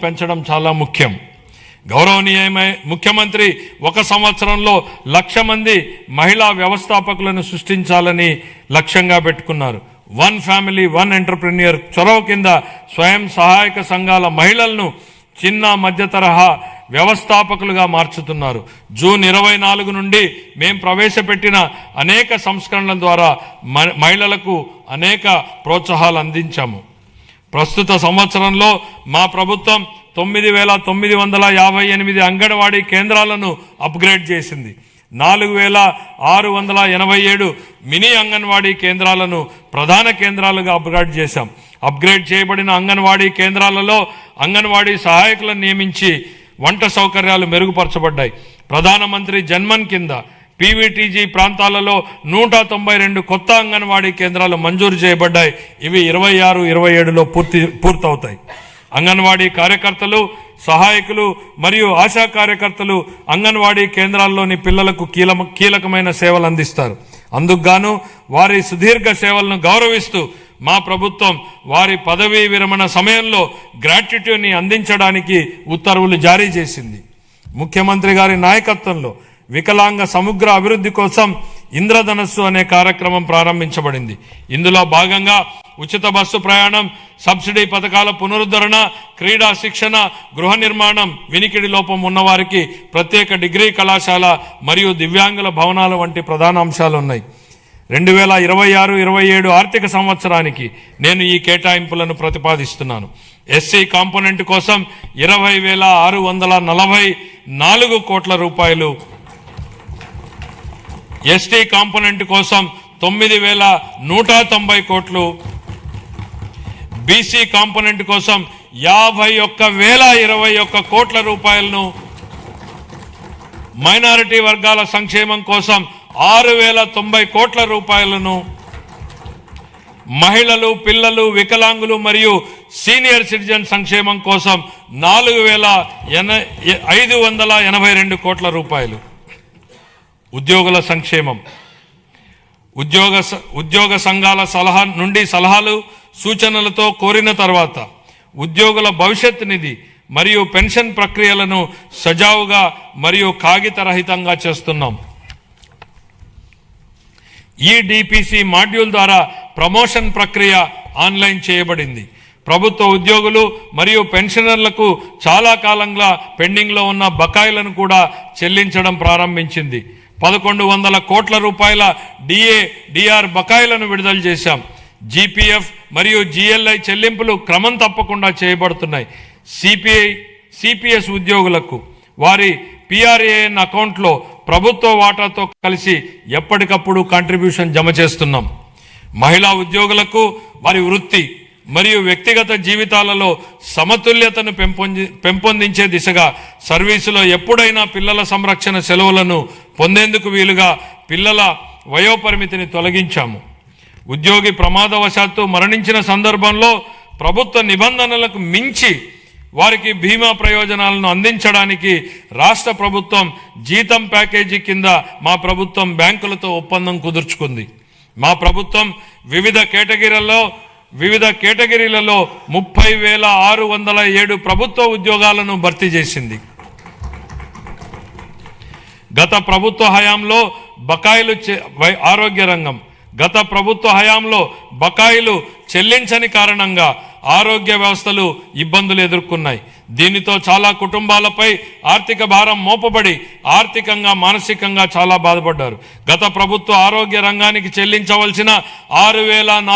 పెంచడం చాలా ముఖ్యం. గౌరవనీయమైన ముఖ్యమంత్రి 1 సంవత్సరంలో 1,00,000 మంది మహిళా వ్యవస్థాపకులను సృష్టించాలని లక్ష్యంగా పెట్టుకున్నారు. 1 ఫ్యామిలీ 1 ఎంటర్‌ప్రెన్యూర్ చొరవ కింద స్వయం సహాయక సంఘాల మహిళలను చిన్న మధ్య తరహా వ్యవస్థాపకులుగా మార్చుతున్నారు. జూన్ 24 నుండి మేము ప్రవేశపెట్టిన అనేక సంస్కరణల ద్వారా మహిళలకు అనేక ప్రోత్సాహాలు అందించాము. ప్రస్తుత సంవత్సరంలో మా ప్రభుత్వం 9,958 అంగన్వాడీ కేంద్రాలను అప్గ్రేడ్ చేసింది. 4,687 మినీ అంగన్వాడీ కేంద్రాలను ప్రధాన కేంద్రాలుగా అప్గ్రేడ్ చేశాం. అప్గ్రేడ్ చేయబడిన అంగన్వాడీ కేంద్రాలలో అంగన్వాడీ సహాయకులను నియమించి వంట సౌకర్యాలు మెరుగుపరచబడ్డాయి. ప్రధానమంత్రి జన్మన్ కింద పీవీటీజీ ప్రాంతాలలో 192 కొత్త అంగన్వాడీ కేంద్రాలు మంజూరు చేయబడ్డాయి. ఇవి 26-27లో పూర్తవుతాయి. అంగన్వాడీ కార్యకర్తలు, సహాయకులు మరియు ఆశా కార్యకర్తలు అంగన్వాడీ కేంద్రాల్లోని పిల్లలకు కీలకమైన సేవలు అందిస్తారు. అందుకుగాను వారి సుదీర్ఘ సేవలను గౌరవిస్తూ మా ప్రభుత్వం వారి పదవీ విరమణ సమయంలో గ్రాట్యుటీని అందించడానికి ఉత్తర్వులు జారీ చేసింది. ముఖ్యమంత్రి గారి నాయకత్వంలో వికలాంగ సమగ్ర అభివృద్ధి కోసం ఇంద్రధనస్సు అనే కార్యక్రమం ప్రారంభించబడింది. ఇందులో భాగంగా ఉచిత బస్సు ప్రయాణం, సబ్సిడీ పథకాల పునరుద్ధరణ, క్రీడా శిక్షణ, గృహ నిర్మాణం, వినికిడి లోపం ఉన్నవారికి ప్రత్యేక డిగ్రీ కళాశాల మరియు దివ్యాంగుల భవనాల వంటి ప్రధాన అంశాలు ఉన్నాయి. 2026-27 ఆర్థిక సంవత్సరానికి నేను ఈ కేటాయింపులను ప్రతిపాదిస్తున్నాను. ఎస్సీ కాంపోనెంట్ కోసం 20,644 కోట్ల రూపాయలు, ఎస్టీ కాంపోనెంట్ కోసం 9,190 కోట్లు, బీసీ కాంపోనెంట్ కోసం 51,021 కోట్ల రూపాయలను, మైనారిటీ వర్గాల సంక్షేమం కోసం 6,090 కోట్ల రూపాయలను, మహిళలు, పిల్లలు, వికలాంగులు మరియు సీనియర్ సిటిజన్ సంక్షేమం కోసం 4,582 కోట్ల రూపాయలు. ఉద్యోగుల సంక్షేమం, ఉద్యోగ సంఘాల సలహాలు సూచనలతో కోరిన తర్వాత ఉద్యోగుల భవిష్యత్ నిధి మరియు పెన్షన్ ప్రక్రియలను సజావుగా మరియు కాగితరహితంగా చేస్తున్నాం. ఈ డిపిసి మాడ్యూల్ ద్వారా ప్రమోషన్ ప్రక్రియ ఆన్లైన్ చేయబడింది. ప్రభుత్వ ఉద్యోగులు మరియు పెన్షనర్లకు చాలా కాలంగా పెండింగ్లో ఉన్న బకాయిలను కూడా చెల్లించడం ప్రారంభించింది. 1,100 కోట్ల రూపాయల డిఆర్ బకాయిలను విడుదల చేశాం. జీపీఎఫ్ మరియు జిఎల్ఐ చెల్లింపులు క్రమం తప్పకుండా చేయబడుతున్నాయి. సిపిఎస్ ఉద్యోగులకు వారి పిఆర్ఏఎన్ అకౌంట్లో ప్రభుత్వ వాటాతో కలిసి ఎప్పటికప్పుడు కాంట్రిబ్యూషన్ జమ చేస్తున్నాం. మహిళా ఉద్యోగులకు వారి వృత్తి మరియు వ్యక్తిగత జీవితాలలో సమతుల్యతను పెంపొందించే దిశగా సర్వీసులో ఎప్పుడైనా పిల్లల సంరక్షణ సెలవులను పొందేందుకు వీలుగా పిల్లల వయోపరిమితిని తొలగించాము. ఉద్యోగి ప్రమాదవశాత్తు మరణించిన సందర్భంలో ప్రభుత్వ నిబంధనలకు మించి వారికి బీమా ప్రయోజనాలను అందించడానికి రాష్ట్ర ప్రభుత్వం జీతం ప్యాకేజీ కింద మా ప్రభుత్వం బ్యాంకులతో ఒప్పందం కుదుర్చుకుంది. మా ప్రభుత్వం వివిధ కేటగిరీలలో 30,607 ప్రభుత్వ ఉద్యోగాలను భర్తీ చేసింది. గత ప్రభుత్వ హయాంలో ఆరోగ్య రంగం గత ప్రభుత్వ హయాంలో బకాయిలు చెల్లించని కారణంగా ఆరోగ్య వ్యవస్థలు ఇబ్బందులు ఎదుర్కొన్నాయి. దీనితో చాలా కుటుంబాలపై ఆర్థిక భారం మోపబడి ఆర్థికంగా, మానసికంగా చాలా బాధపడ్డారు. గత ప్రభుత్వ ఆరోగ్య రంగానికి చెల్లించవలసిన 6,400